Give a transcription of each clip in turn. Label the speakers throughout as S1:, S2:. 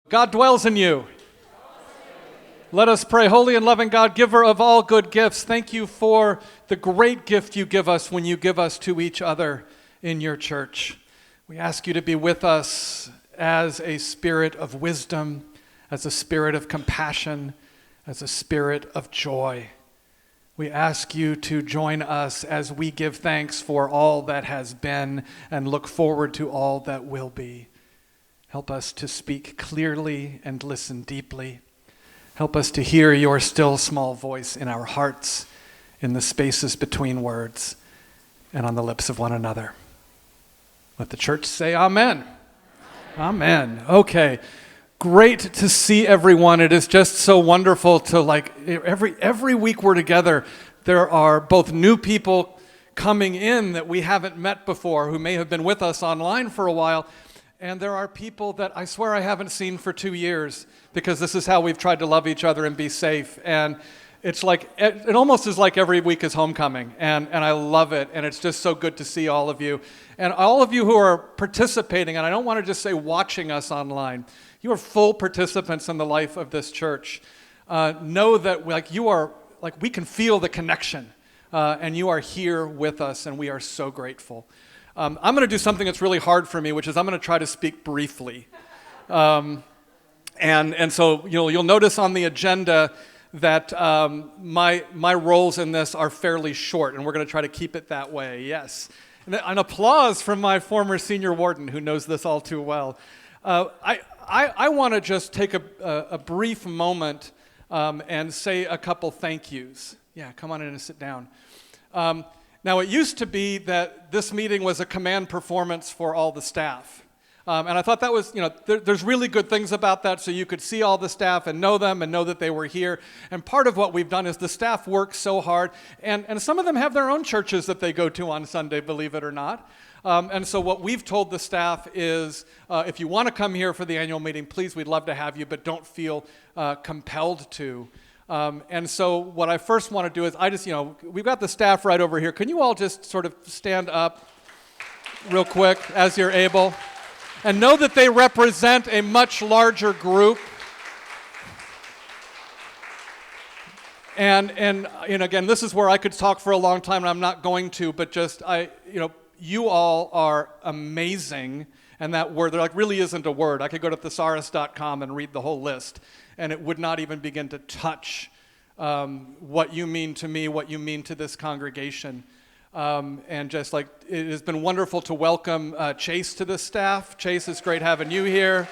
S1: God dwells in you. Let us pray. Holy and loving God, giver of all good gifts, thank you for the great gift you give us when you give us to each other in your church. We ask you to be with us as a spirit of wisdom, as a spirit of compassion, as a spirit of joy. We ask you to join us as we give thanks for all that has been and look forward to all that will be. Help us to speak clearly and listen deeply. Help us to hear your still small voice in our hearts, in the spaces between words, and on the lips of one another. Let the church say amen. Amen. Okay. Great to see everyone. It is just so wonderful to every week we're together, there are both new people coming in that we haven't met before who may have been with us online for a while. And there are people that I swear I haven't seen for 2 years because this is how we've tried to love each other and be safe. And it's like, it almost is like every week is homecoming. And I love it. And it's just so good to see all of you. And all of you who are participating, and I don't want to just say watching us online, you are full participants in the life of this church. Know that we can feel the connection. And you are here with us, and we are so grateful. I'm going to do something that's really hard for me, which is I'm going to try to speak briefly. And so you'll notice on the agenda that my roles in this are fairly short, and we're going to try to keep it that way, yes. And an applause from my former senior warden who knows this all too well. I want to just take a brief moment and say a couple thank yous. Yeah, come on in and sit down. Now, it used to be that this meeting was a command performance for all the staff. And I thought that was, there's really good things about that, so you could see all the staff and know them and know that they were here. And part of what we've done is the staff works so hard, and some of them have their own churches that they go to on Sunday, believe it or not. And so what we've told the staff is, if you want to come here for the annual meeting, please, we'd love to have you, but don't feel compelled to. And so what I first want to do is we've got the staff right over here. Can you all just sort of stand up real quick as you're able? And know that they represent a much larger group. And again, this is where I could talk for a long time, and I'm not going to, but you all are amazing. And that word, there really isn't a word. I could go to thesaurus.com and read the whole list, and it would not even begin to touch what you mean to me, what you mean to this congregation. And just it has been wonderful to welcome Chase to the staff. Chase, it's great having you here.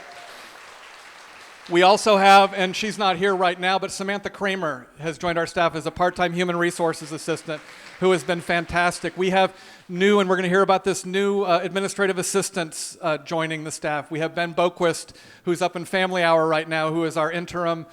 S1: We also have, and she's not here right now, but Samantha Kramer has joined our staff as a part-time human resources assistant who has been fantastic. We have new, and we're going to hear about this, new administrative assistants joining the staff. We have Ben Boquist, who's up in Family Hour right now, who is our interim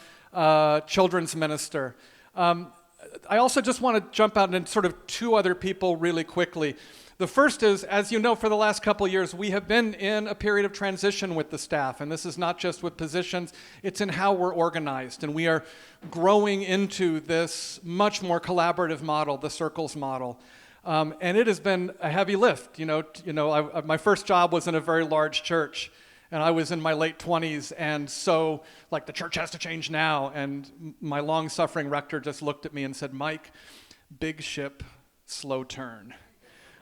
S1: children's minister. I also just want to jump out and sort of two other people really quickly. The first is, as you know, for the last couple of years, we have been in a period of transition with the staff, and this is not just with positions, it's in how we're organized, and we are growing into this much more collaborative model, the circles model. And it has been a heavy lift. My first job was in a very large church, and I was in my late 20s, and so the church has to change now. And my long-suffering rector just looked at me and said, "Mike, big ship, slow turn."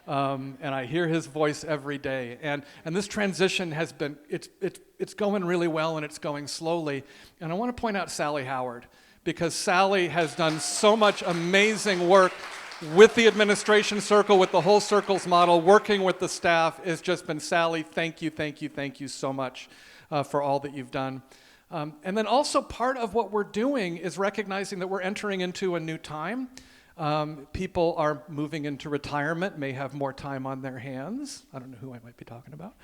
S1: And I hear his voice every day. And this transition has been, it's going really well, and it's going slowly. And I want to point out Sally Howard, because Sally has done so much amazing work with the administration circle, with the whole circles model, working with the staff. It's just been, Sally, thank you so much for all that you've done. And then also part of what we're doing is recognizing that we're entering into a new time. People are moving into retirement, may have more time on their hands. I don't know who I might be talking about.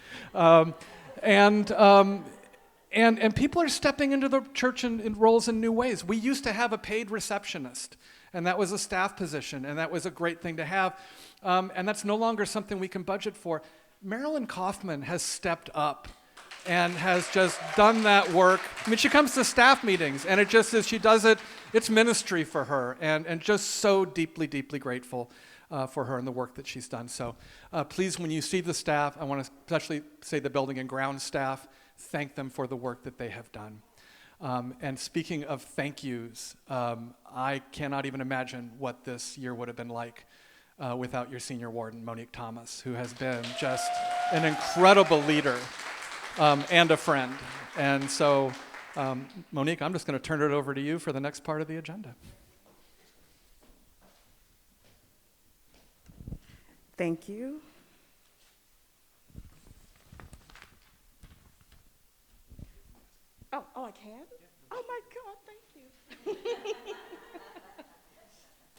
S1: And people are stepping into the church in roles in new ways. We used to have a paid receptionist, and that was a staff position, and that was a great thing to have. And that's no longer something we can budget for. Marilyn Kaufman has stepped up and has just done that work. I mean, she comes to staff meetings, and it just is, she does it, it's ministry for her, and just so deeply, deeply grateful for her and the work that she's done. So please, when you see the staff, I want to especially say the building and ground staff, thank them for the work that they have done. And speaking of thank yous, I cannot even imagine what this year would have been like without your senior warden, Monique Thomas, who has been just an incredible leader and a friend. And so, Monique, I'm just going to turn it over to you for the next part of the agenda.
S2: Thank you. Oh, I can? Oh my God, thank you.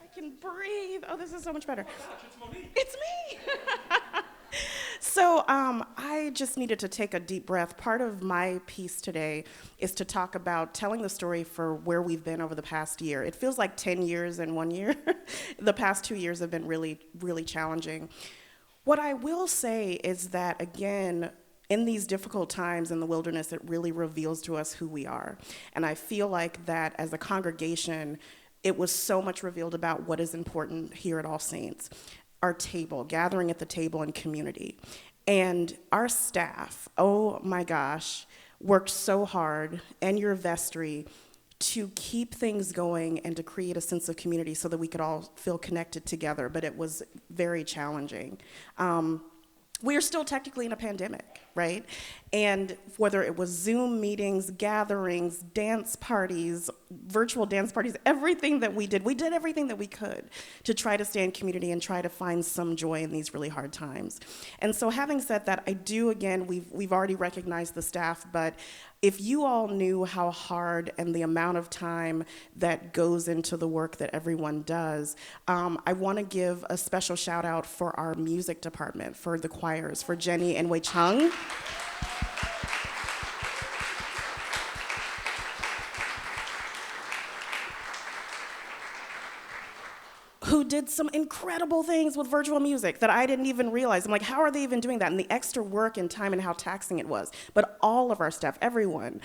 S2: I can breathe. Oh, this is so much better.
S1: It's Monique.
S2: It's me. So I just needed to take a deep breath. Part of my piece today is to talk about telling the story for where we've been over the past year. It feels like 10 years in 1 year. The past 2 years have been really, really challenging. What I will say is that, again, in these difficult times in the wilderness, it really reveals to us who we are. And I feel like that as a congregation, it was so much revealed about what is important here at All Saints. Our table, gathering at the table in community. And our staff, oh my gosh, worked so hard, and your vestry, to keep things going and to create a sense of community so that we could all feel connected together, but it was very challenging. We are still technically in a pandemic, right? And whether it was Zoom meetings, gatherings, dance parties, virtual dance parties, everything that we did everything that we could to try to stay in community and try to find some joy in these really hard times. And so having said that, I do, again, we've already recognized the staff, but if you all knew how hard and the amount of time that goes into the work that everyone does, I want to give a special shout out for our music department, for the choirs, for Jenny and Wei Chung. Who did some incredible things with virtual music that I didn't even realize. I'm like, how are they even doing that? And the extra work and time and how taxing it was. But all of our staff, everyone,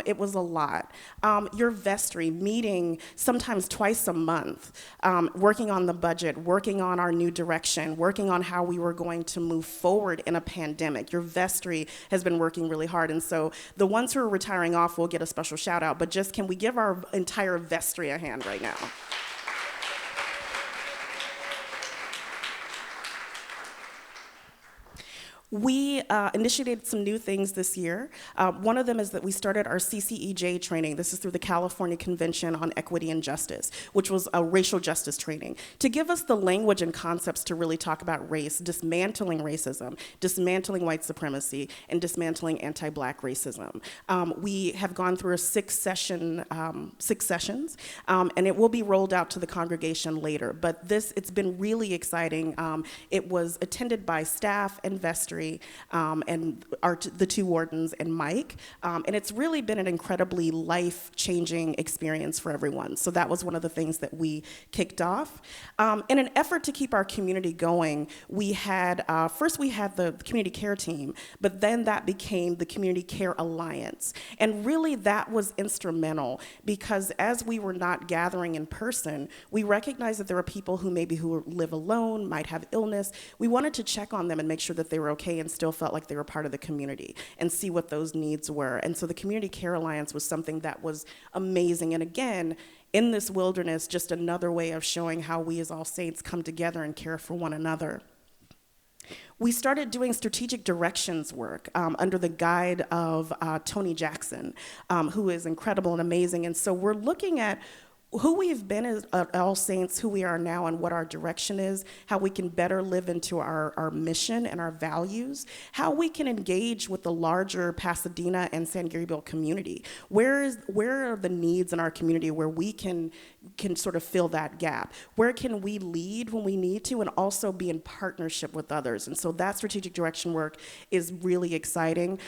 S2: it was a lot. Your vestry meeting sometimes twice a month, working on the budget, working on our new direction, working on how we were going to move forward in a pandemic. Your vestry has been working really hard. And so the ones who are retiring off will get a special shout out, but just can we give our entire vestry a hand right now? We initiated some new things this year. One of them is that we started our CCEJ training. This is through the California Convention on Equity and Justice, which was a racial justice training, to give us the language and concepts to really talk about race, dismantling racism, dismantling white supremacy, and dismantling anti-Black racism. We have gone through 6 sessions, and it will be rolled out to the congregation later. But it's been really exciting. It was attended by staff and vestry, and the 2 wardens and Mike, and it's really been an incredibly life-changing experience for everyone. So that was one of the things that we kicked off. In an effort to keep our community going, we had, first we had the community care team, but then that became the Community Care Alliance. And really that was instrumental, because as we were not gathering in person, we recognized that there were people who live alone, might have illness. We wanted to check on them and make sure that they were okay and still felt like they were part of the community and see what those needs were. And so the Community Care Alliance was something that was amazing. And again, in this wilderness, just another way of showing how we as All Saints come together and care for one another. We started doing strategic directions work under the guide of Tony Jackson, who is incredible and amazing. And so we're looking at who we've been as All Saints, who we are now, and what our direction is, how we can better live into our mission and our values, how we can engage with the larger Pasadena and San Gabriel community. Where are the needs in our community where we can sort of fill that gap? Where can we lead when we need to and also be in partnership with others? And so that strategic direction work is really exciting.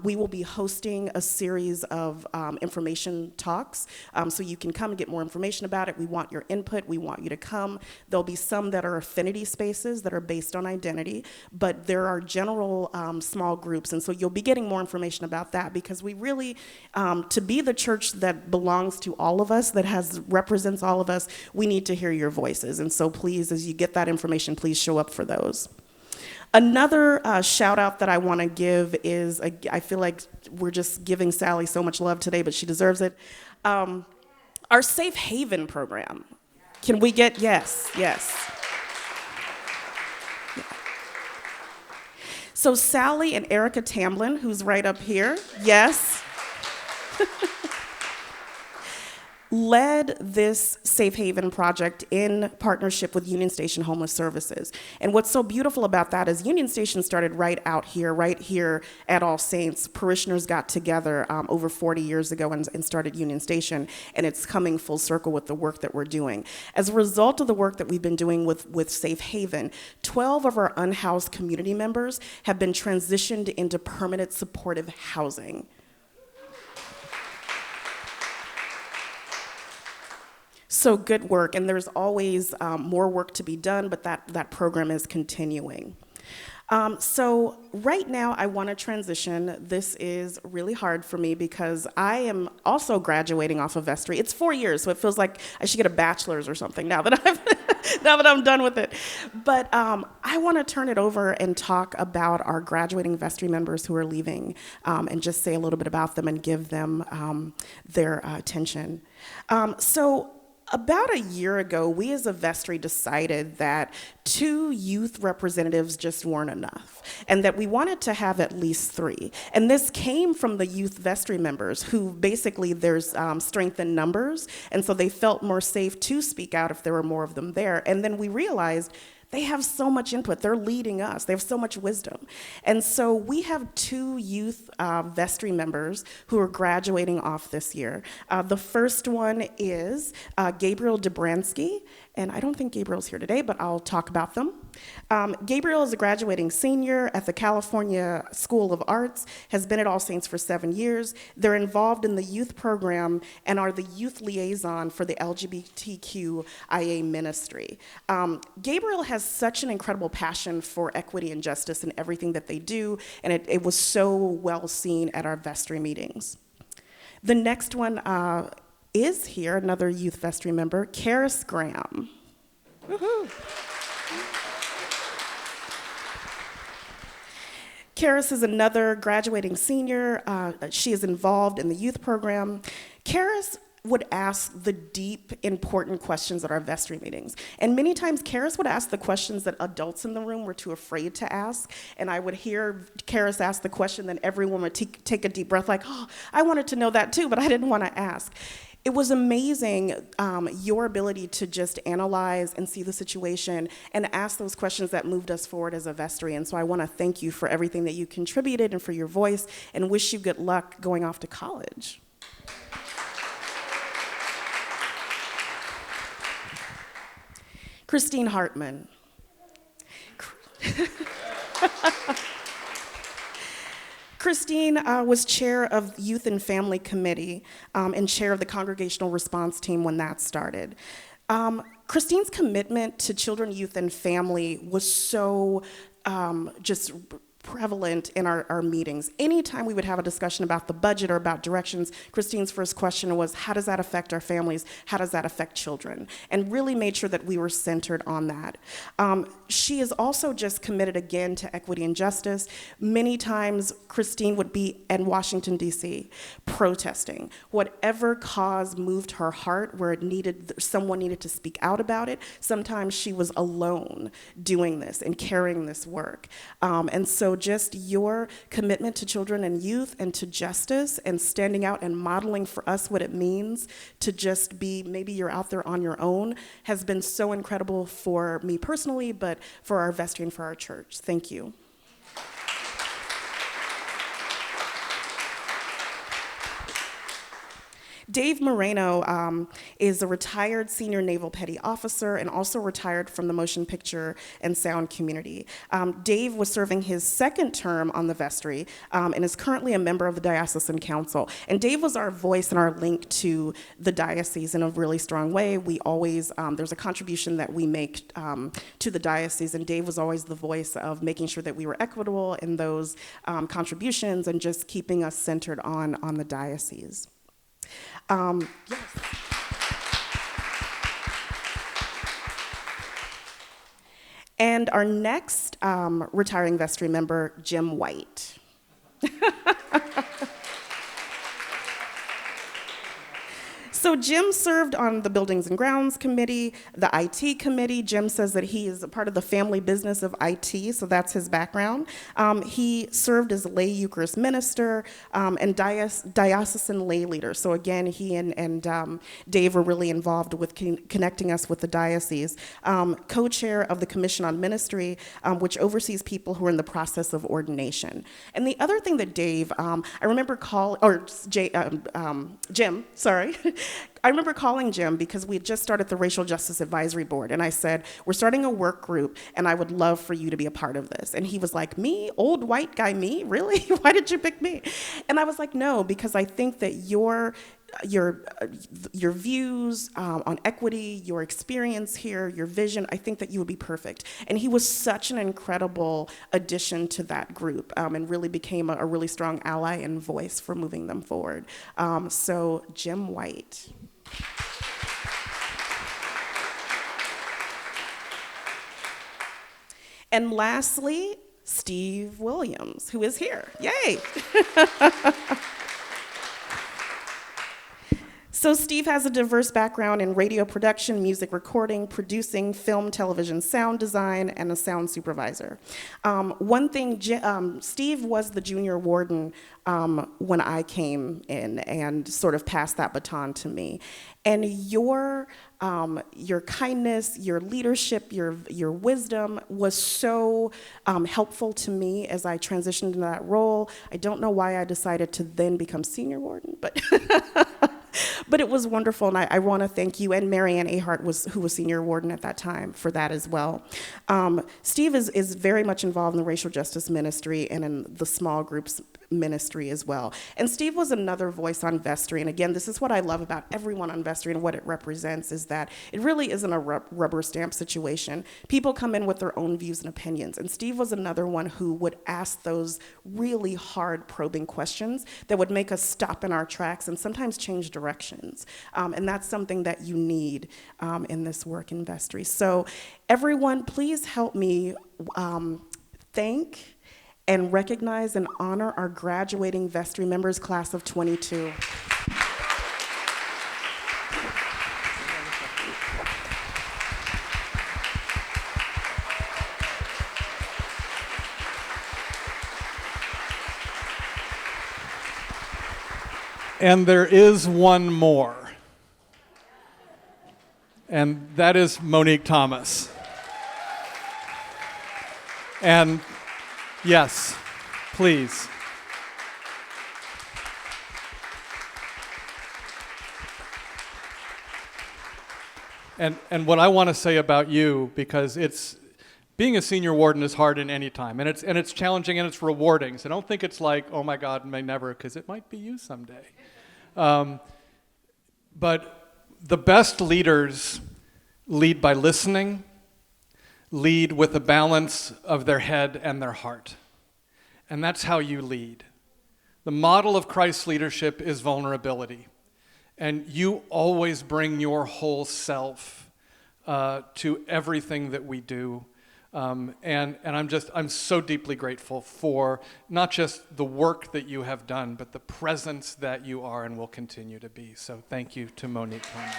S2: We will be hosting a series of information talks, so you can come and get more information about it. We want your input. We want you to come. There'll be some that are affinity spaces that are based on identity, but there are general small groups, and so you'll be getting more information about that, because we really, to be the church that belongs to all of us, that represents all of us, we need to hear your voices. And so please, as you get that information, please show up for those. Another shout out that I want to give is, I feel like we're just giving Sally so much love today, but she deserves it. Our Safe Haven program. Can we get, yes, yes. So Sally and Erica Chamberlain, who's right up here, yes, led this Safe Haven project in partnership with Union Station Homeless Services. And what's so beautiful about that is Union Station started right here at All Saints. Parishioners got together over 40 years ago and started Union Station, and it's coming full circle with the work that we're doing. As a result of the work that we've been doing with Safe Haven, 12 of our unhoused community members have been transitioned into permanent supportive housing. So good work, and there's always more work to be done, but that program is continuing. So right now I want to transition. This is really hard for me because I am also graduating off of Vestry. It's 4 years, so it feels like I should get a bachelor's or something now that I'm done with it. But I want to turn it over and talk about our graduating Vestry members who are leaving, and just say a little bit about them and give them their attention. So about a year ago, we as a Vestry decided that 2 youth representatives just weren't enough, and that we wanted to have at least 3. And this came from the youth Vestry members who basically there's strength in numbers, and so they felt more safe to speak out if there were more of them there. And then we realized they have so much input. They're leading us. They have so much wisdom. And so we have 2 youth Vestry members who are graduating off this year. The first one is Gabriel De Branski. And I don't think Gabriel's here today, but I'll talk about them. Gabriel is a graduating senior at the California School of Arts, has been at All Saints for 7 years. They're involved in the youth program and are the youth liaison for the LGBTQIA ministry. Gabriel has such an incredible passion for equity and justice in everything that they do, and it was so well seen at our Vestry meetings. The next one is here, another youth Vestry member, Karis Graham. Woohoo. Karis is another graduating senior. She is involved in the youth program. Karis would ask the deep, important questions at our Vestry meetings. And many times, Karis would ask the questions that adults in the room were too afraid to ask. And I would hear Karis ask the question, then everyone would take a deep breath like, oh, I wanted to know that too, but I didn't want to ask. It was amazing, your ability to just analyze and see the situation and ask those questions that moved us forward as a Vestry. And so I want to thank you for everything that you contributed and for your voice, and wish you good luck going off to college. Christine Hartman. Christine was chair of Youth and Family Committee and chair of the Congregational Response Team when that started. Christine's commitment to children, youth, and family was so just prevalent in our meetings. Anytime we would have a discussion about the budget or about directions, Christine's first question was, how does that affect our families? How does that affect children? And really made sure that we were centered on that. She is also just committed again to equity and justice. Many times Christine would be in Washington, D.C. protesting. Whatever cause moved her heart where someone needed to speak out about it, sometimes she was alone doing this and carrying this work. And so just your commitment to children and youth and to justice and standing out and modeling for us what it means to just be, maybe you're out there on your own, has been so incredible for me personally, but for our Vestry and for our church. Thank you. Dave Moreno is a retired senior naval petty officer and also retired from the motion picture and sound community. Dave was serving his 2nd term on the Vestry and is currently a member of the Diocesan Council. And Dave was our voice and our link to the diocese in a really strong way. We always, there's a contribution that we make to the diocese, and Dave was always the voice of making sure that we were equitable in those contributions and just keeping us centered on the diocese. Yes. And our next retiring vestry member, Jim White. So Jim served on the Buildings and Grounds Committee, the IT Committee. Jim says that he is a part of the family business of IT, so that's his background. He served as lay Eucharist minister and diocesan lay leader. So again, he and Dave were really involved with connecting us with the diocese. Co-chair of the Commission on Ministry, which oversees people who are in the process of ordination. And the other thing that Dave, I remember Jim, sorry. I remember calling Jim because we had just started the Racial Justice Advisory Board, and I said, we're starting a work group, and I would love for you to be a part of this. And he was like, me? Old white guy, me? Really? Why did you pick me? And I was like, no, because I think that your views on equity, your experience here, your vision, I think that you would be perfect. And he was such an incredible addition to that group and really became a really strong ally and voice for moving them forward. So Jim White. And lastly, Steve Williams, who is here. Yay! So Steve has a diverse background in radio production, music recording, producing, film, television, sound design, and a sound supervisor. One thing, Steve was the junior warden when I came in and sort of passed that baton to me. And your kindness, your leadership, your wisdom was so helpful to me as I transitioned into that role. I don't know why I decided to then become senior warden, but but it was wonderful, and I want to thank you and Marianne Ahart, who was senior warden at that time, for that as well. Steve is very much involved in the racial justice ministry and in the small groups ministry as well. And Steve was another voice on Vestry, and again, this is what I love about everyone on Vestry and what it represents is that it really isn't a rubber stamp situation. People come in with their own views and opinions, and Steve was another one who would ask those really hard probing questions that would make us stop in our tracks and sometimes change directions. And that's something that you need in this work in Vestry. So everyone, please help me thank and recognize and honor our graduating Vestry members, class of 22.
S1: And there is one more, and that is Monique Thomas. And yes, please. And what I want to say about you, because being a senior warden is hard in any time, and it's challenging and it's rewarding. So don't think it's like, oh my God, may never, because it might be you someday. But the best leaders lead by listening, lead with a balance of their head and their heart. And that's how you lead. The model of Christ's leadership is vulnerability. And you always bring your whole self to everything that we do. And I'm so deeply grateful for not just the work that you have done, but the presence that you are and will continue to be. So thank you to Monique Thomas.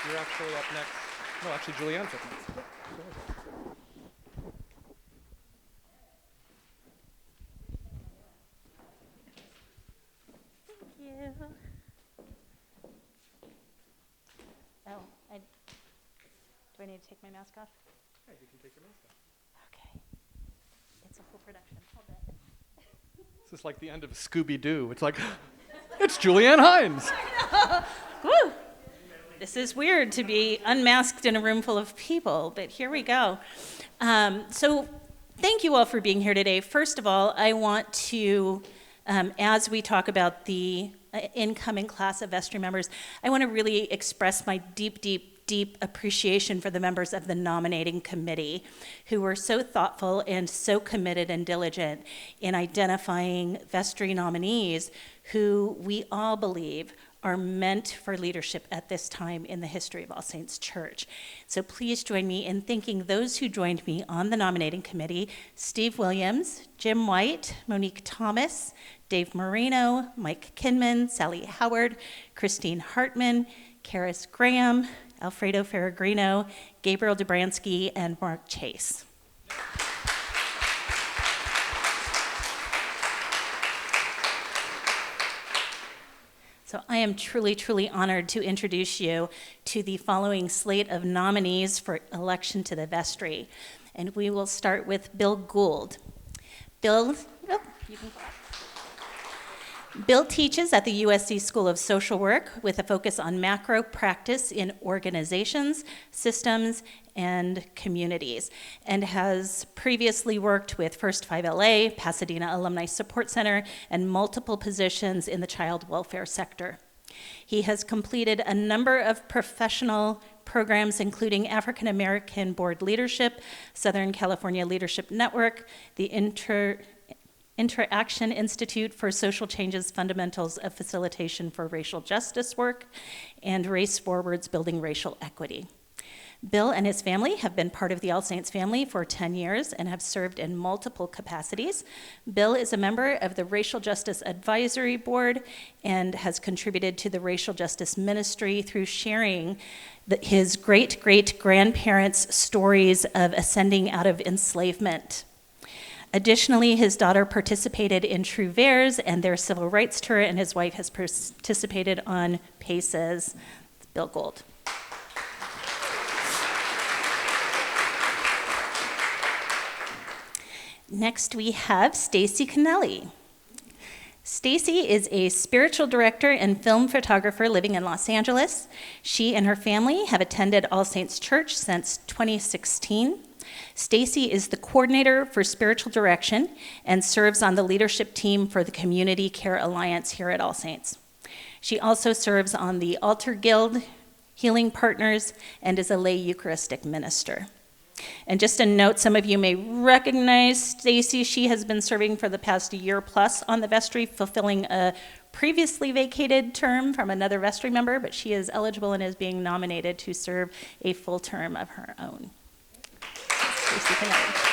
S1: You're actually up next. No, actually, Julianne's up next.
S3: Thank you. Oh, do I need to take my mask off?
S1: Yeah, you can take your mask off.
S3: Okay. It's a whole production. Hold it.
S1: This is like the end of Scooby-Doo. It's like, it's Julianne Hines.
S3: Woo! This is weird to be unmasked in a room full of people, but here we go. So thank you all for being here today. First of all, I want to, as we talk about the incoming class of Vestry members, I want to really express my deep appreciation for the members of the nominating committee who were so thoughtful and so committed and diligent in identifying Vestry nominees who we all believe are meant for leadership at this time in the history of All Saints Church. So please join me in thanking those who joined me on the nominating committee: Steve Williams, Jim White, Monique Thomas, Dave Moreno, Mike Kinman, Sally Howard, Christine Hartman, Karis Graham, Alfredo Ferragrino, Gabriel De Branski, and Mark Chase. So I am truly, truly honored to introduce you to the following slate of nominees for election to the vestry. And we will start with Bill Gould. Bill teaches at the USC School of Social Work with a focus on macro practice in organizations, systems, and communities, and has previously worked with First 5LA, Pasadena Alumni Support Center, and multiple positions in the child welfare sector. He has completed a number of professional programs, including African American Board Leadership, Southern California Leadership Network, the Interaction Institute for Social Changes Fundamentals of Facilitation for Racial Justice Work, and Race Forward's Building Racial Equity. Bill and his family have been part of the All Saints family for 10 years and have served in multiple capacities. Bill is a member of the Racial Justice Advisory Board and has contributed to the Racial Justice Ministry through sharing his great-great-grandparents' stories of ascending out of enslavement. Additionally, his daughter participated in Trouvers and their civil rights tour, and his wife has participated on PACES. Bill Gould. Next, we have Stacy Canelli. Stacy is a spiritual director and film photographer living in Los Angeles. She and her family have attended All Saints Church since 2016. Stacy is the coordinator for spiritual direction and serves on the leadership team for the Community Care Alliance here at All Saints. She also serves on the Altar Guild, Healing Partners, and is a lay Eucharistic minister. And just a note, some of you may recognize Stacy. She has been serving for the past year plus on the vestry, fulfilling a previously vacated term from another vestry member, but she is eligible and is being nominated to serve a full term of her own. Stacy Canelli.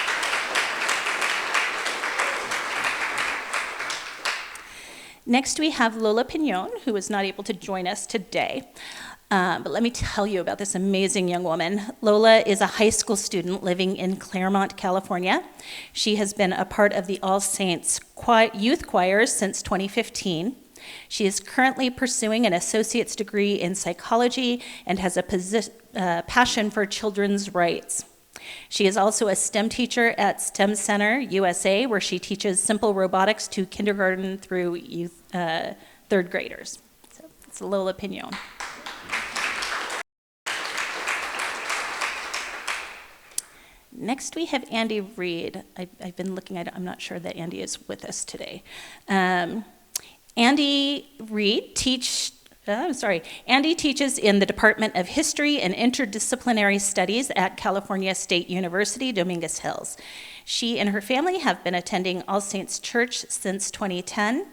S3: Next, we have Lola Pinon, who is not able to join us today. But let me tell you about this amazing young woman. Lola is a high school student living in Claremont, California. She has been a part of the All Saints youth choirs since 2015. She is currently pursuing an associate's degree in psychology and has a passion for children's rights. She is also a STEM teacher at STEM Center USA, where she teaches simple robotics to kindergarten through third graders. So it's Lola Pinon. Next, we have Andy Reid. I've been looking at it. I'm not sure that Andy is with us today. Andy teaches in the Department of History and Interdisciplinary Studies at California State University, Dominguez Hills. She and her family have been attending All Saints Church since 2010.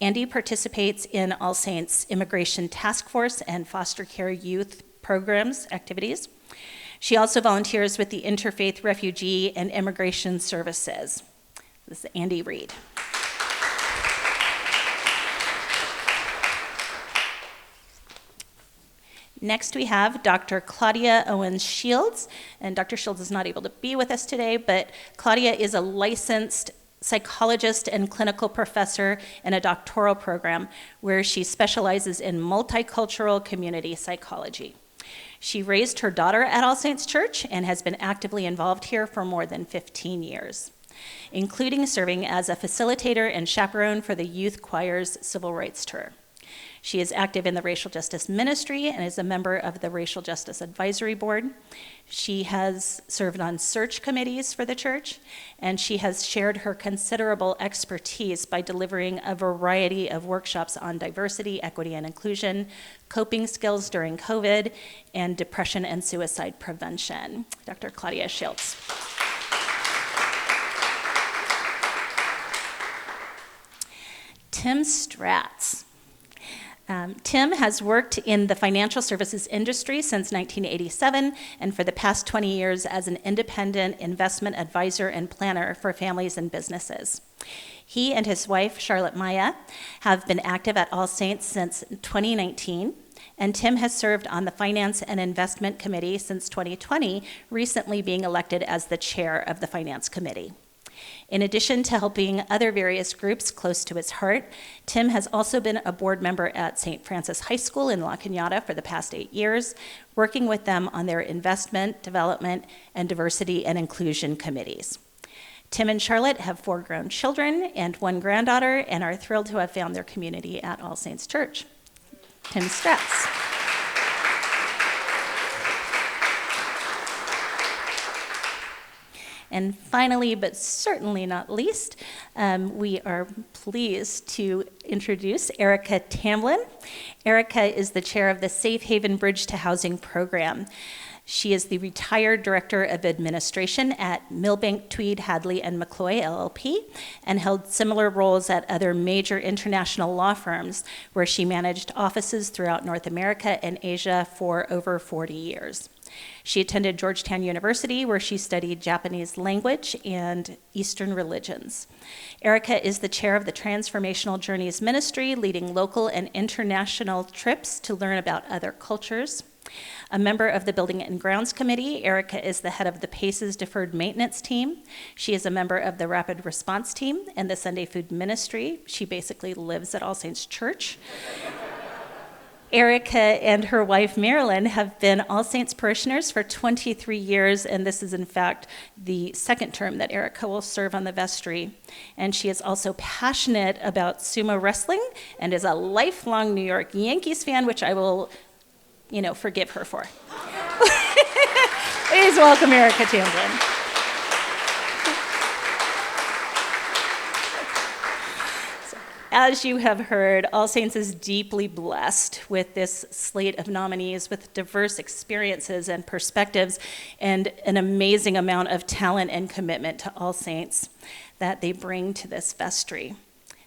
S3: Andy participates in All Saints Immigration Task Force and foster care youth programs activities. She also volunteers with the Interfaith Refugee and Immigration Services. This is Andy Reid. Next, we have Dr. Claudia Owens Shields, and Dr. Shields is not able to be with us today, but Claudia is a licensed psychologist and clinical professor in a doctoral program where she specializes in multicultural community psychology. She raised her daughter at All Saints Church and has been actively involved here for more than 15 years, including serving as a facilitator and chaperone for the youth choir's civil rights tour. She is active in the Racial Justice Ministry and is a member of the Racial Justice Advisory Board. She has served on search committees for the church, and she has shared her considerable expertise by delivering a variety of workshops on diversity, equity, and inclusion, coping skills during COVID, and depression and suicide prevention. Dr. Claudia Shields. Tim Stratz. Tim has worked in the financial services industry since 1987 and for the past 20 years as an independent investment advisor and planner for families and businesses. He and his wife, Charlotte Meyer, have been active at All Saints since 2019, and Tim has served on the Finance and Investment Committee since 2020, recently being elected as the chair of the Finance Committee. In addition to helping other various groups close to his heart, Tim has also been a board member at St. Francis High School in La Cañada for the past 8 years, working with them on their investment, development, and diversity and inclusion committees. Tim and Charlotte have 4 grown children and 1 granddaughter and are thrilled to have found their community at All Saints Church. Tim Stratz. And finally, but certainly not least, we are pleased to introduce Erica Chamberlain. Erica is the chair of the Safe Haven Bridge to Housing program. She is the retired director of administration at Milbank, Tweed, Hadley, and McCloy LLP, and held similar roles at other major international law firms, where she managed offices throughout North America and Asia for over 40 years. She attended Georgetown University, where she studied Japanese language and Eastern religions. Erica is the chair of the Transformational Journeys Ministry, leading local and international trips to learn about other cultures. A member of the Building and Grounds Committee, Erica is the head of the PACES Deferred Maintenance Team. She is a member of the Rapid Response Team and the Sunday Food Ministry. She basically lives at All Saints Church. Erica and her wife, Marilyn, have been All Saints parishioners for 23 years, and this is, in fact, the second term that Erica will serve on the vestry. And she is also passionate about sumo wrestling and is a lifelong New York Yankees fan, which I will, forgive her for. Please welcome Erica Chamberlain. As you have heard, All Saints is deeply blessed with this slate of nominees with diverse experiences and perspectives and an amazing amount of talent and commitment to All Saints that they bring to this vestry.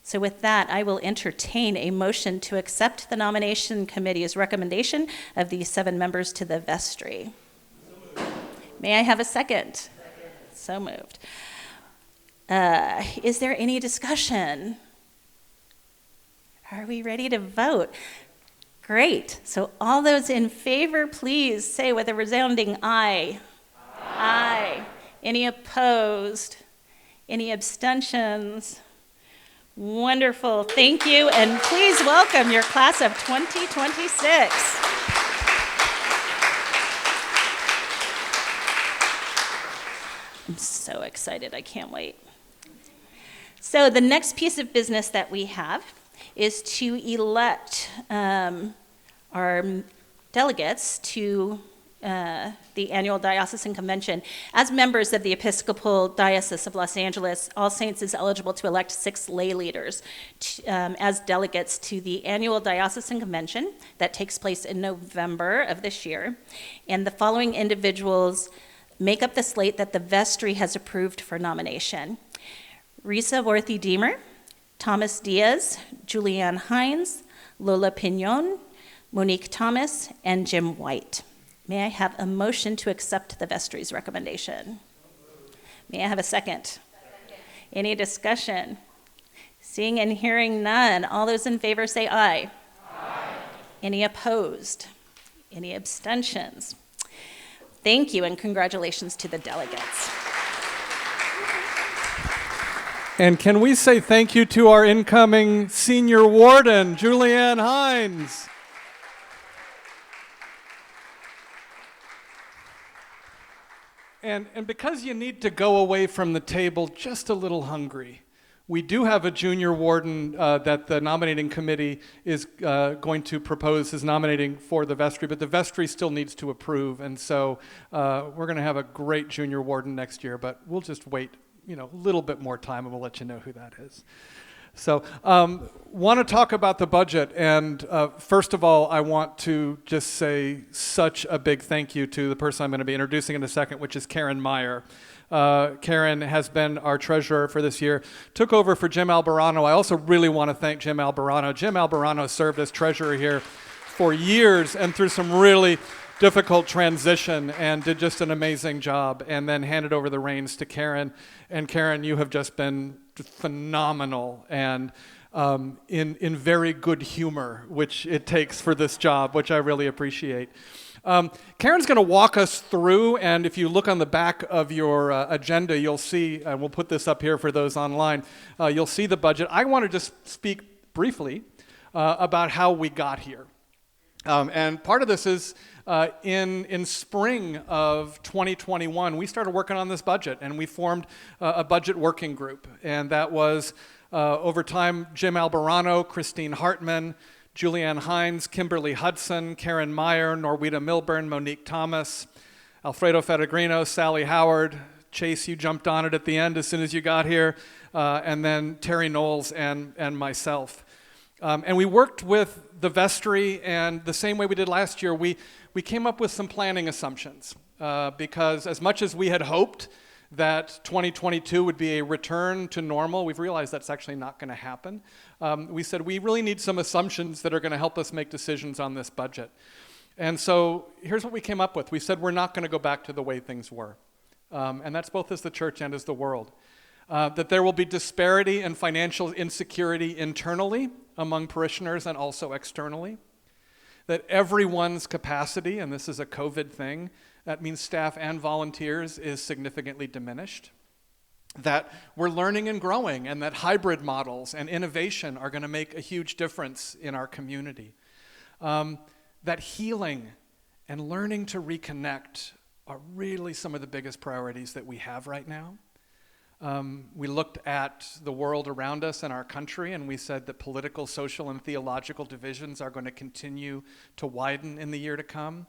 S3: So with that, I will entertain a motion to accept the nomination committee's recommendation of these 7 members to the vestry. May I have a second? So moved. Is there any discussion? Are we ready to vote? Great. So all those in favor, please say with a resounding aye. Aye. Any opposed? Any abstentions? Wonderful. Thank you. And please welcome your class of 2026. I'm so excited. I can't wait. So the next piece of business that we have is to elect our delegates to the annual diocesan convention. As members of the Episcopal Diocese of Los Angeles, All Saints is eligible to elect 6 lay leaders as delegates to the annual diocesan convention that takes place in November of this year. And the following individuals make up the slate that the vestry has approved for nomination: Risa Worthy-Deemer, Thomas Diaz, Julianne Hines, Lola Pinon, Monique Thomas, and Jim White. May I have a motion to accept the vestry's recommendation? May I have a second? Any discussion? Seeing and hearing none, all those in favor say aye. Aye. Any opposed? Any abstentions? Thank you, and congratulations to the delegates.
S1: And can we say thank you to our incoming senior warden, Julianne Hines? And because you need to go away from the table just a little hungry, we do have a junior warden that the nominating committee is going to propose as nominating for the vestry, but the vestry still needs to approve. And so we're going to have a great junior warden next year, but we'll just wait a little bit more time and we'll let you know who that is. So want to talk about the budget, and first of all, I want to just say such a big thank you to the person I'm going to be introducing in a second, which is Karen Meyer. Karen has been our treasurer for this year, took over for Jim Albarano. I also really want to thank Jim Albarano. Jim Albarano served as treasurer here for years and through some really difficult transition and did just an amazing job, and then handed over the reins to Karen. And Karen, you have just been phenomenal and in very good humor, which it takes for this job, which I really appreciate. Karen's going to walk us through, and if you look on the back of your agenda, you'll see, and we'll put this up here for those online, you'll see the budget. I want to just speak briefly about how we got here. And part of this is in spring of 2021, we started working on this budget, and we formed a budget working group. And that was, over time, Jim Albarano, Christine Hartman, Julianne Hines, Kimberly Hudson, Karen Meyer, Norwita Milburn, Monique Thomas, Alfredo Ferragrino, Sally Howard, Chase, you jumped on it at the end as soon as you got here, and then Terry Knowles and myself. And we worked with the Vestry, and the same way we did last year, we came up with some planning assumptions, because as much as we had hoped that 2022 would be a return to normal, we've realized that's actually not going to happen. We said we really need some assumptions that are going to help us make decisions on this budget. And so here's what we came up with. We said we're not going to go back to the way things were. And that's both as the church and as the world. That there will be disparity and financial insecurity internally among parishioners and also externally. That everyone's capacity, and this is a COVID thing, that means staff and volunteers, is significantly diminished. That we're learning and growing, and that hybrid models and innovation are going to make a huge difference in our community. That healing and learning to reconnect are really some of the biggest priorities that we have right now. We looked at the world around us and our country, and we said that political, social, and theological divisions are going to continue to widen in the year to come.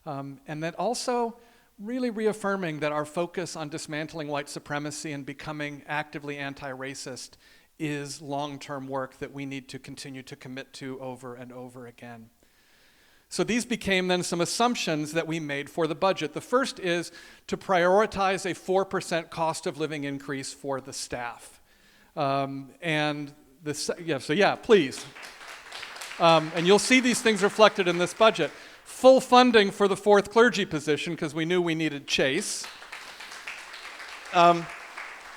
S1: And that also really reaffirming that our focus on dismantling white supremacy and becoming actively anti-racist is long-term work that we need to continue to commit to over and over again. So these became then some assumptions that we made for the budget. The first is to prioritize a 4% cost of living increase for the staff. Please. And you'll see these things reflected in this budget. Full funding for the fourth clergy position, because we knew we needed Chase.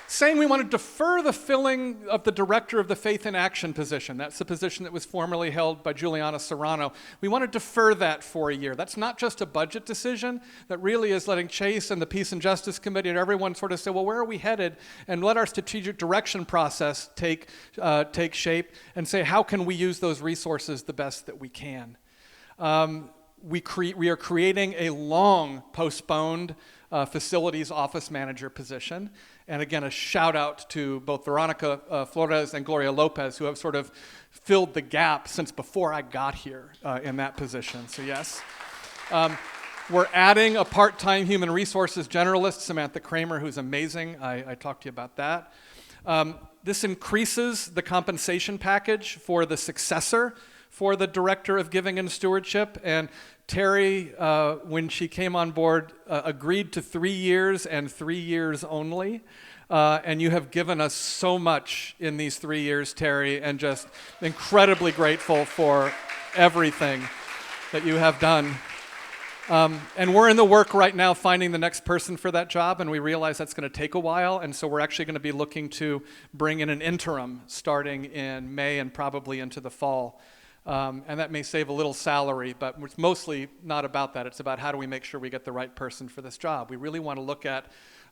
S1: Saying we want to defer the filling of the director of the Faith in Action position. That's the position that was formerly held by Juliana Serrano. We want to defer that for a year. That's not just a budget decision. That really is letting Chase and the Peace and Justice Committee and everyone sort of say, well, where are we headed? And let our strategic direction process take shape and say, how can we use those resources the best that we can? We are creating a long postponed facilities office manager position. And again, a shout out to both Veronica Flores and Gloria Lopez, who have sort of filled the gap since before I got here in that position. So yes. We're adding a part-time human resources generalist, Samantha Kramer, who's amazing. I talked to you about that. This increases the compensation package for the successor for the Director of Giving and Stewardship. And Terry, when she came on board, agreed to 3 years and 3 years only. And you have given us so much in these 3 years, Terry, and just incredibly grateful for everything that you have done. And we're in the work right now finding the next person for that job, and we realize that's going to take a while, and so we're actually going to be looking to bring in an interim starting in May and probably into the fall. And that may save a little salary, but it's mostly not about that. It's about how do we make sure we get the right person for this job. We really want to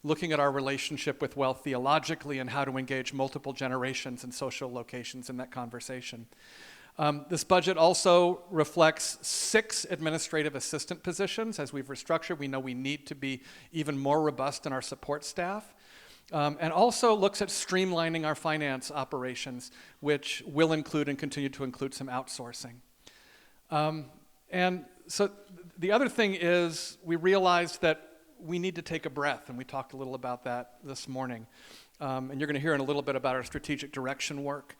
S1: looking at our relationship with wealth theologically and how to engage multiple generations and social locations in that conversation. This budget also reflects 6 administrative assistant positions. As we've restructured, we know we need to be even more robust in our support staff. And also looks at streamlining our finance operations, which will include and continue to include some outsourcing. And so the other thing is we realized that we need to take a breath, and we talked a little about that this morning. And you're going to hear in a little bit about our strategic direction work.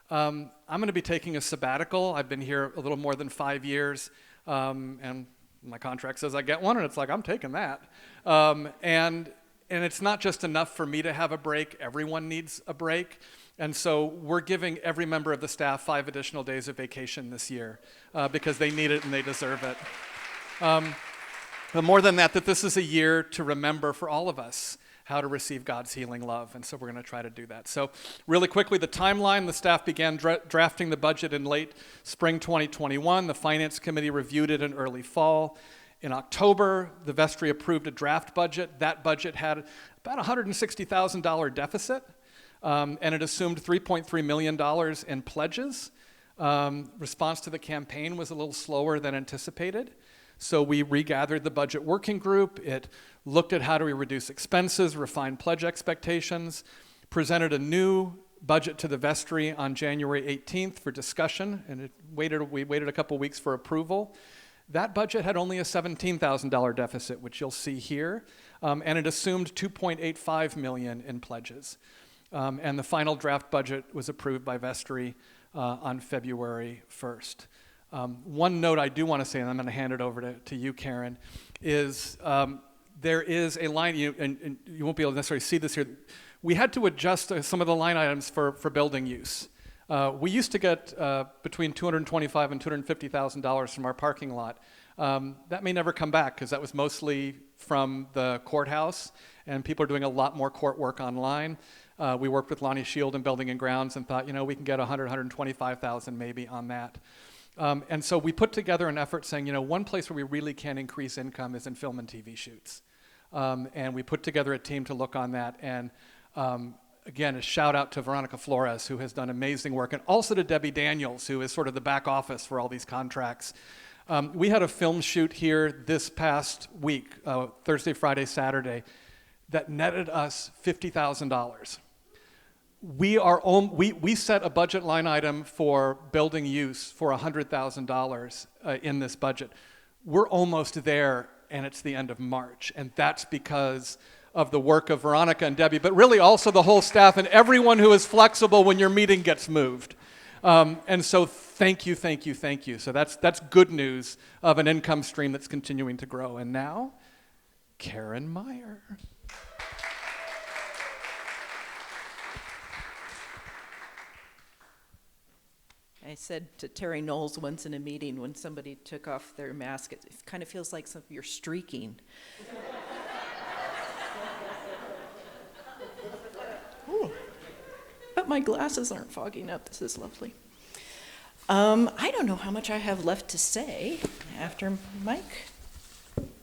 S1: I'm going to be taking a sabbatical. I've been here a little more than 5 years, and my contract says I get one, and it's like, I'm taking that. And and it's not just enough for me to have a break, everyone needs a break. And so we're giving every member of the staff 5 additional days of vacation this year because they need it and they deserve it. But more than that this is a year to remember for all of us how to receive God's healing love. And so we're going to try to do that. So really quickly, the timeline, the staff began drafting the budget in late spring 2021. The Finance Committee reviewed it in early fall. In October, the Vestry approved a draft budget. That budget had about $160,000 deficit, and it assumed $3.3 million in pledges. Response to the campaign was a little slower than anticipated. So we regathered the budget working group. It looked at how do we reduce expenses, refine pledge expectations, presented a new budget to the Vestry on January 18th for discussion, and we waited a couple weeks for approval. That budget had only a $17,000 deficit, which you'll see here, and it assumed $2.85 million in pledges. And the final draft budget was approved by Vestry on February 1st. One note I do want to say, and I'm going to hand it over to you, Karen, is there is a line, and you won't be able to necessarily see this here. We had to adjust some of the line items for building use. We used to get between $225,000 and $250,000 from our parking lot. That may never come back because that was mostly from the courthouse, and people are doing a lot more court work online. We worked with Lonnie Shield in Building and Grounds and thought, we can get $100,000, $125,000 maybe on that. And so we put together an effort saying, one place where we really can increase income is in film and TV shoots. And we put together a team to look on that. And again, a shout out to Veronica Flores, who has done amazing work, and also to Debbie Daniels, who is sort of the back office for all these contracts. We had a film shoot here this past week, Thursday, Friday, Saturday, that netted us $50,000. We set a budget line item for building use for $100,000 in this budget. We're almost there, and it's the end of March, and that's because of the work of Veronica and Debbie, but really also the whole staff and everyone who is flexible when your meeting gets moved. And so thank you. So that's good news of an income stream that's continuing to grow. And now, Karen Meyer.
S4: I said to Terry Knowles once in a meeting when somebody took off their mask, it kind of feels like you're streaking. Ooh. But my glasses aren't fogging up. This is lovely. I don't know how much I have left to say after Mike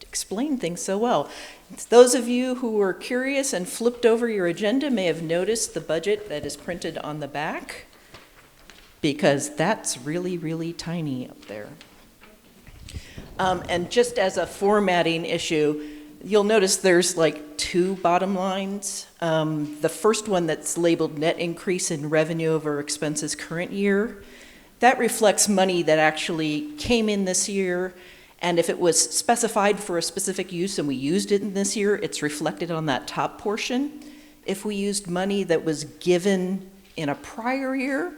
S4: explained things so well. Those of you who were curious and flipped over your agenda may have noticed the budget that is printed on the back, because that's really, really tiny up there. And just as a formatting issue, you'll notice there's like 2 bottom lines. The first one that's labeled net increase in revenue over expenses current year, that reflects money that actually came in this year, and if it was specified for a specific use and we used it in this year, it's reflected on that top portion. If we used money that was given in a prior year,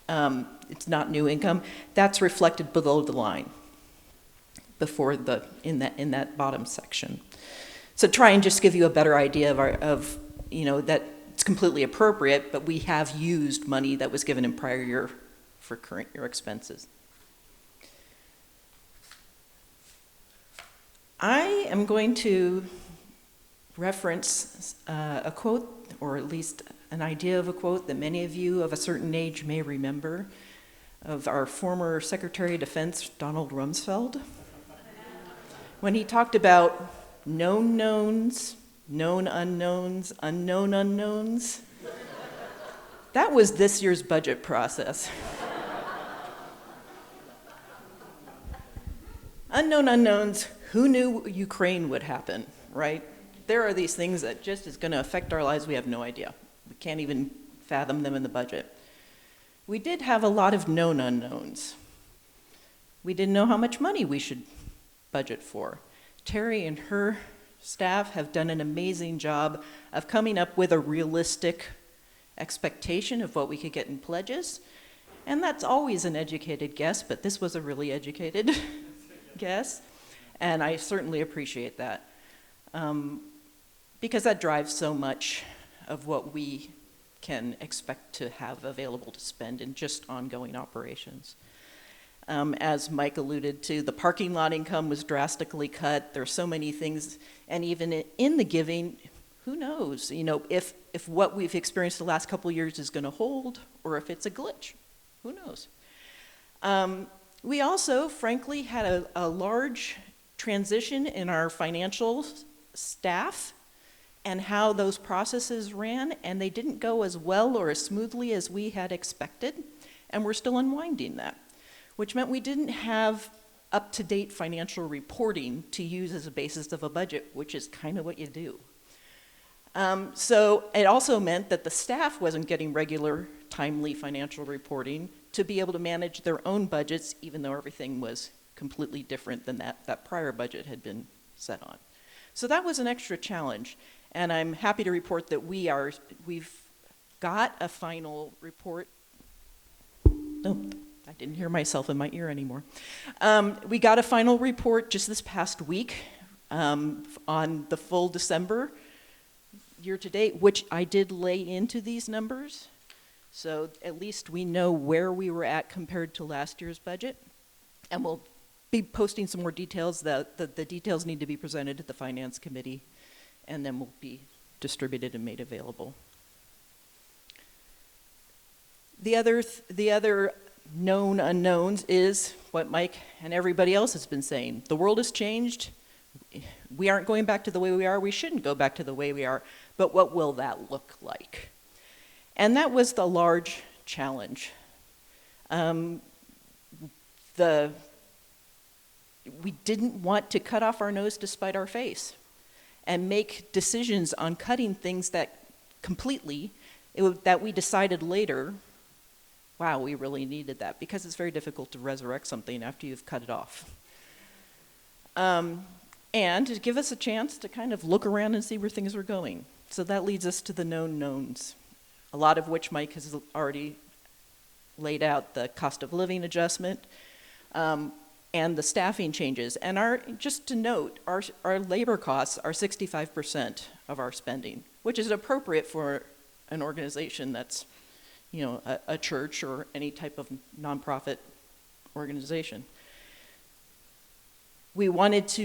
S4: it's not new income, that's reflected below the line, before in that bottom section. So try and just give you a better idea of that it's completely appropriate, but we have used money that was given in prior year for current year expenses. I am going to reference a quote, or at least an idea of a quote that many of you of a certain age may remember, of our former Secretary of Defense, Donald Rumsfeld, when he talked about known knowns, known unknowns, unknown unknowns. That was this year's budget process. Unknown unknowns, who knew Ukraine would happen, right? There are these things that just is going to affect our lives, we have no idea. We can't even fathom them in the budget. We did have a lot of known unknowns. We didn't know how much money we should budget for. Terry and her staff have done an amazing job of coming up with a realistic expectation of what we could get in pledges. And that's always an educated guess, but this was a really educated guess. And I certainly appreciate that. because that drives so much of what we can expect to have available to spend in just ongoing operations. As Mike alluded to, the parking lot income was drastically cut. There are so many things, and even in the giving, who knows, if what we've experienced the last couple of years is going to hold, or if it's a glitch. Who knows? We also, frankly, had a large transition in our financial staff and how those processes ran, and they didn't go as well or as smoothly as we had expected, and we're still unwinding that, which meant we didn't have up-to-date financial reporting to use as a basis of a budget, which is kind of what you do. So it also meant that the staff wasn't getting regular, timely financial reporting to be able to manage their own budgets, even though everything was completely different than that prior budget had been set on. So that was an extra challenge, and I'm happy to report that we've got a final report. Nope. I didn't hear myself in my ear anymore. We got a final report just this past week on the full December year to date, which I did lay into these numbers. So at least we know where we were at compared to last year's budget. And we'll be posting some more details. The details need to be presented to the Finance Committee, and then will be distributed and made available. The other known unknowns is what Mike and everybody else has been saying. The world has changed. We aren't going back to the way we are. We shouldn't go back to the way we are. But what will that look like? And that was the large challenge. We didn't want to cut off our nose to spite our face and make decisions on cutting things that we decided later, wow, we really needed that, because it's very difficult to resurrect something after you've cut it off. And to give us a chance to kind of look around and see where things are going. So that leads us to the known knowns, a lot of which Mike has already laid out: the cost of living adjustment, and the staffing changes. And just to note, our labor costs are 65% of our spending, which is appropriate for an organization that's, a church or any type of nonprofit organization. We wanted to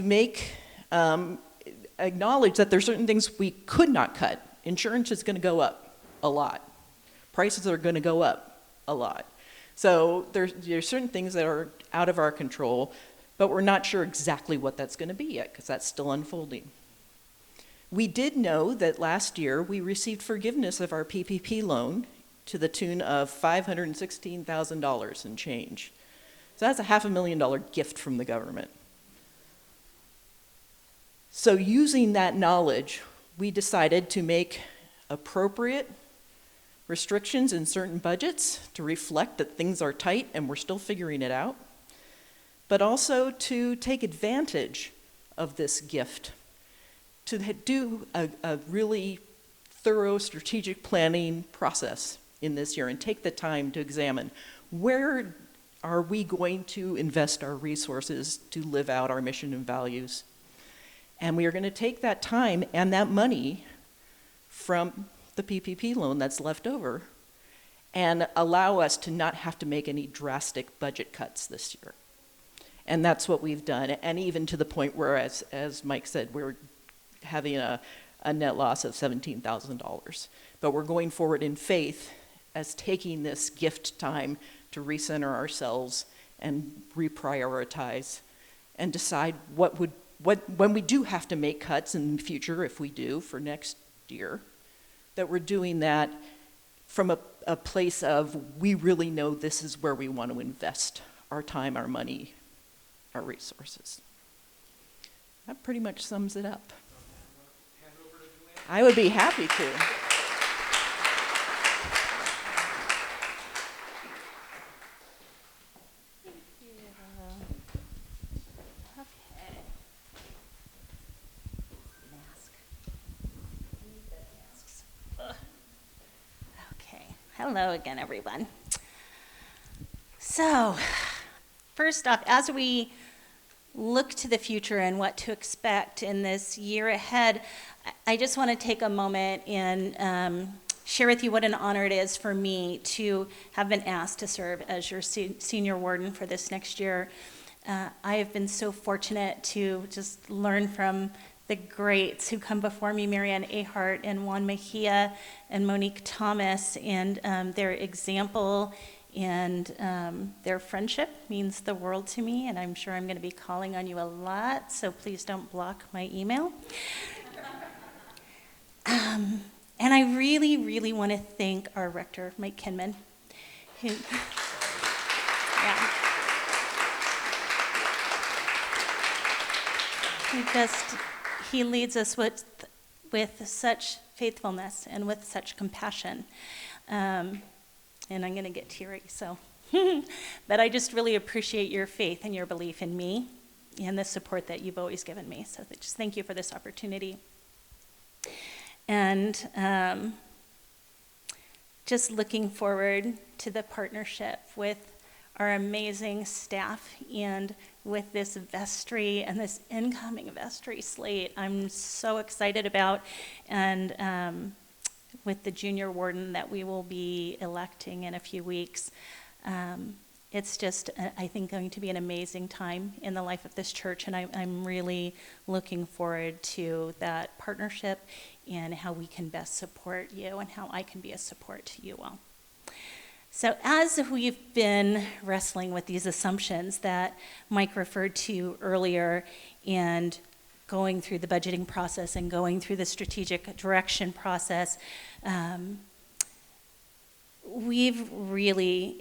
S4: acknowledge that there's certain things we could not cut. Insurance is going to go up a lot. Prices are going to go up a lot. So there's certain things that are out of our control, but we're not sure exactly what that's going to be yet, because that's still unfolding. We did know that last year we received forgiveness of our PPP loan to the tune of $516,000 and change. So that's a $500,000 gift from the government. So using that knowledge, we decided to make appropriate restrictions in certain budgets to reflect that things are tight and we're still figuring it out, but also to take advantage of this gift, to do a really thorough strategic planning process in this year and take the time to examine where are we going to invest our resources to live out our mission and values. And we are going to take that time and that money from the PPP loan that's left over and allow us to not have to make any drastic budget cuts this year. And that's what we've done, and even to the point where, as Mike said, we're having a net loss of $17,000. But we're going forward in faith as taking this gift time to recenter ourselves and reprioritize and decide when we do have to make cuts in the future, if we do, for next year, that we're doing that from a place of, we really know this is where we want to invest our time, our money, our resources. That pretty much sums it up. I would be happy to.
S3: Hello again, everyone. So, first off, as we look to the future and what to expect in this year ahead, I just want to take a moment and share with you what an honor it is for me to have been asked to serve as your senior warden for this next year. I have been so fortunate to just learn from the greats who come before me, Marianne Ahart and Juan Mejia and Monique Thomas, and their example and their friendship means the world to me, and I'm sure I'm going to be calling on you a lot, so please don't block my email. And I really, really want to thank our rector, Mike Kinman, who, he leads us with such faithfulness and with such compassion. And I'm going to get teary, so. But I just really appreciate your faith and your belief in me and the support that you've always given me. So just thank you for this opportunity. And just looking forward to the partnership with our amazing staff and with this Vestry and this incoming Vestry slate I'm so excited about, and with the junior warden that we will be electing in a few weeks. It's just, I think, going to be an amazing time in the life of this church, and I'm really looking forward to that partnership and how we can best support you and how I can be a support to you all. So as we've been wrestling with these assumptions that Mike referred to earlier and going through the budgeting process and going through the strategic direction process,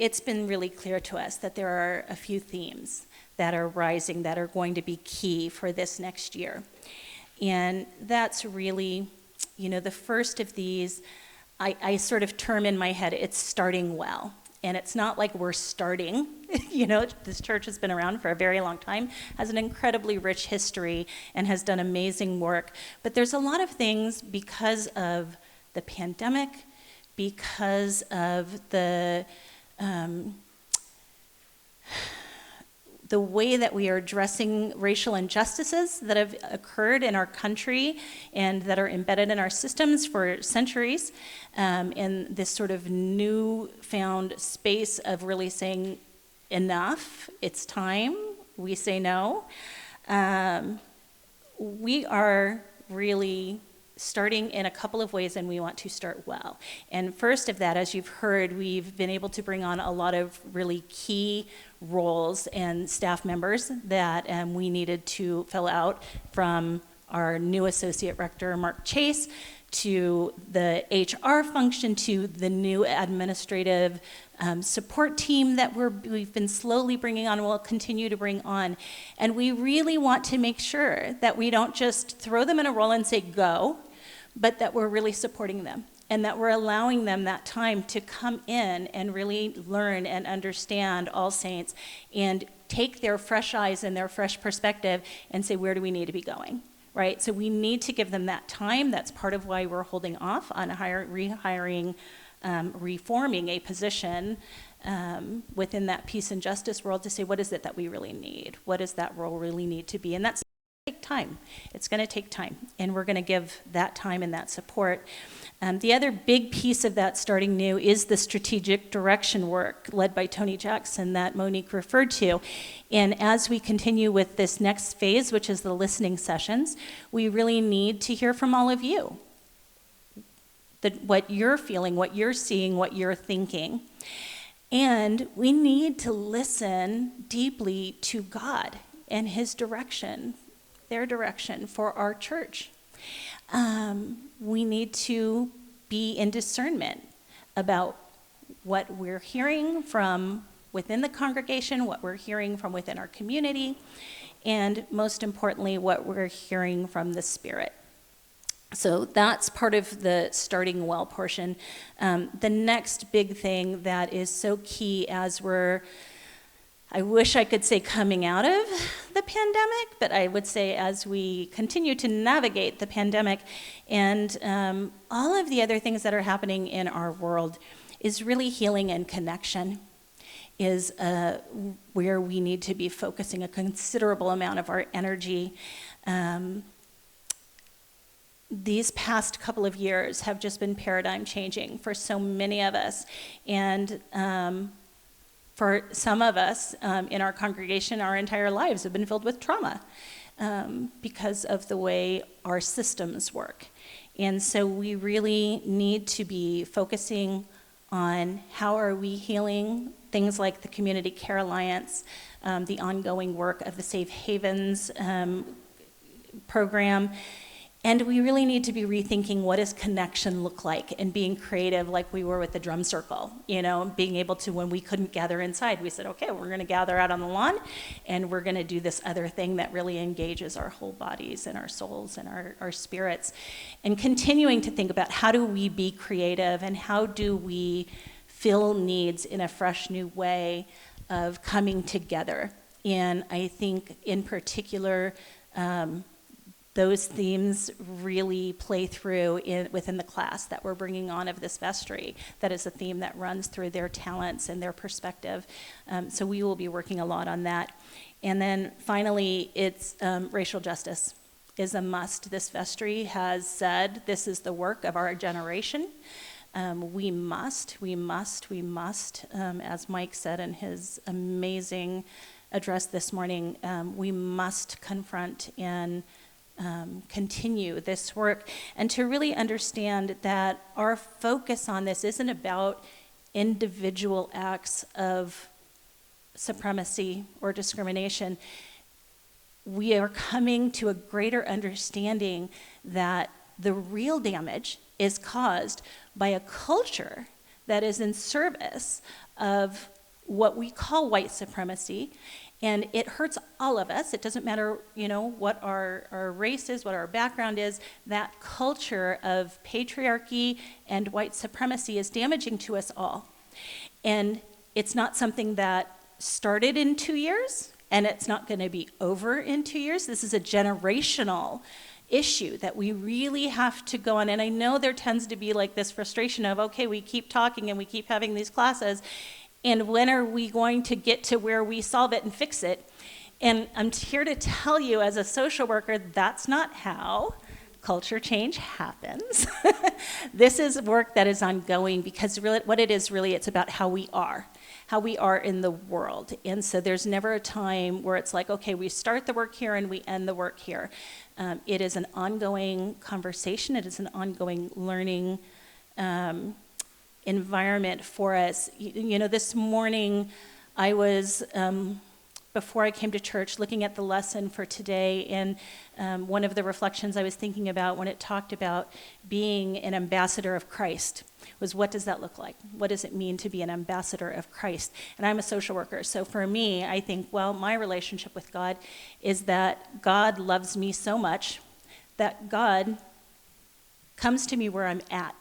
S3: it's been really clear to us that there are a few themes that are rising that are going to be key for this next year. And that's really, the first of these, I sort of term in my head, it's starting well. And it's not like we're starting, this church has been around for a very long time, has an incredibly rich history, and has done amazing work. But there's a lot of things because of the pandemic, because of the way that we are addressing racial injustices that have occurred in our country and that are embedded in our systems for centuries, in this sort of newfound space of really saying, enough, it's time, we say no. We are really starting in a couple of ways, and we want to start well. And first of that, as you've heard, we've been able to bring on a lot of really key roles and staff members that we needed to fill out, from our new associate rector, Mark Chase, to the HR function, to the new administrative support team that we've been slowly bringing on and will continue to bring on. And we really want to make sure that we don't just throw them in a role and say, go, but that we're really supporting them and that we're allowing them that time to come in and really learn and understand All Saints and take their fresh eyes and their fresh perspective and say, where do we need to be going, right? So we need to give them that time. That's part of why we're holding off on rehiring, reforming a position within that peace and justice world to say, what is it that we really need? What does that role really need to be? And that's take time. It's going to take time, and we're going to give that time and that support. The other big piece of that starting new is the strategic direction work led by Tony Jackson that Monique referred to. And as we continue with this next phase, which is the listening sessions, we really need to hear from all of you. What you're feeling, what you're seeing, what you're thinking. And we need to listen deeply to God and His direction, their direction for our church. We need to be in discernment about what we're hearing from within the congregation, what we're hearing from within our community, and most importantly, what we're hearing from the Spirit. So that's part of the starting well portion. The next big thing that is so key as I wish I could say coming out of the pandemic, but I would say as we continue to navigate the pandemic and all of the other things that are happening in our world, is really healing and connection, is where we need to be focusing a considerable amount of our energy. these past couple of years have just been paradigm changing for so many of us. And for some of us in our congregation, our entire lives have been filled with trauma because of the way our systems work. And so we really need to be focusing on how are we healing things like the Community Care Alliance, the ongoing work of the Safe Havens program. And we really need to be rethinking what does connection look like and being creative like we were with the drum circle, being able to, when we couldn't gather inside, we said, okay, we're gonna gather out on the lawn and we're gonna do this other thing that really engages our whole bodies and our souls and our spirits. And continuing to think about how do we be creative and how do we fill needs in a fresh new way of coming together. And I think in particular, those themes really play through within the class that we're bringing on of this vestry. That is a theme that runs through their talents and their perspective. So we will be working a lot on that. And then finally, it's racial justice is a must. This vestry has said this is the work of our generation. We must, as Mike said in his amazing address this morning, we must confront and continue this work, and to really understand that our focus on this isn't about individual acts of supremacy or discrimination. We are coming to a greater understanding that the real damage is caused by a culture that is in service of what we call white supremacy. And it hurts all of us. It doesn't matter, what our race is, what our background is. That culture of patriarchy and white supremacy is damaging to us all. And it's not something that started in 2 years, and it's not going to be over in 2 years. This is a generational issue that we really have to go on. And I know there tends to be like this frustration of, okay, we keep talking and we keep having these classes, and when are we going to get to where we solve it and fix it? And I'm here to tell you as a social worker, that's not how culture change happens. This is work that is ongoing because really, what it is really, it's about how we are in the world. And so there's never a time where it's like, okay, we start the work here and we end the work here. It is an ongoing conversation. It is an ongoing learning environment for us. This morning I was, before I came to church, looking at the lesson for today, and one of the reflections I was thinking about when it talked about being an ambassador of Christ was, what does that look like? What does it mean to be an ambassador of Christ? And I'm a social worker, so for me, I think, well, my relationship with God is that God loves me so much that God comes to me where I'm at.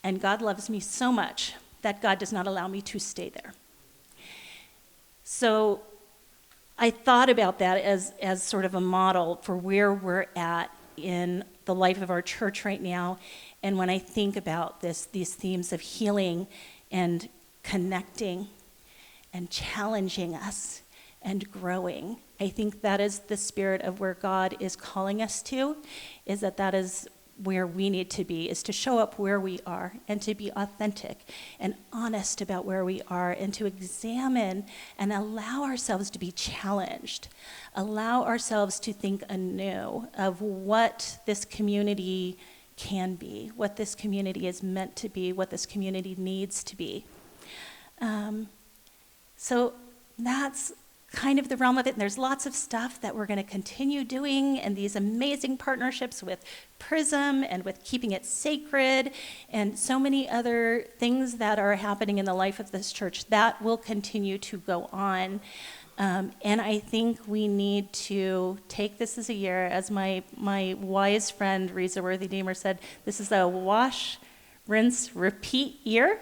S3: And God loves me so much that God does not allow me to stay there. So I thought about that as sort of a model for where we're at in the life of our church right now. And when I think about these themes of healing and connecting and challenging us and growing, I think that is the spirit of where God is calling us to, is that is where we need to be, is to show up where we are and to be authentic and honest about where we are and to examine and allow ourselves to be challenged, allow ourselves to think anew of what this community can be, what this community is meant to be, what this community needs to be. So that's kind of the realm of it, and there's lots of stuff that we're going to continue doing, and these amazing partnerships with Prism and with Keeping It Sacred and so many other things that are happening in the life of this church that will continue to go on. And I think we need to take this as a year, as my wise friend Reza Worthy-Deemer said, this is a wash, rinse, repeat year.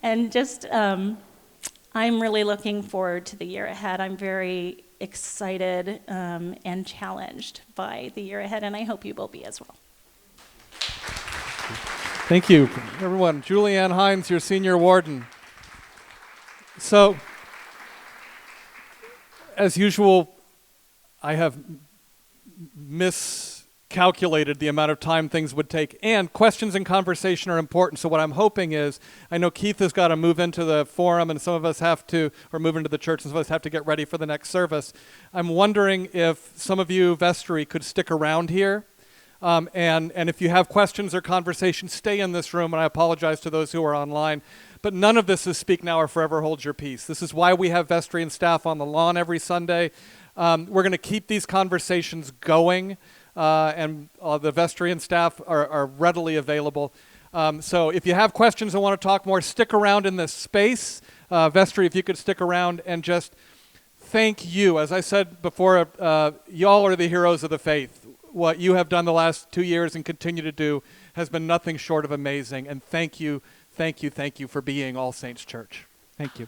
S3: And just I'm really looking forward to the year ahead. I'm very excited and challenged by the year ahead, and I hope you will be as well.
S1: Thank you, everyone. Julianne Hines, your senior warden. So, as usual, I have miscalculated the amount of time things would take. And questions and conversation are important. So what I'm hoping is, I know Keith has got to move into the forum, and some of us have to, or move into the church, and some of us have to get ready for the next service. I'm wondering if some of you, Vestry, could stick around here. And if you have questions or conversation, stay in this room, and I apologize to those who are online. But none of this is speak now or forever hold your peace. This is why we have Vestry and staff on the lawn every Sunday. We're going to keep these conversations going, and the Vestry and staff are readily available. So if you have questions and want to talk more, stick around in this space. Vestry, if you could stick around and just thank you. As I said before, y'all are the heroes of the faith. What you have done the last 2 years and continue to do has been nothing short of amazing. And thank you for being All Saints Church. Thank you.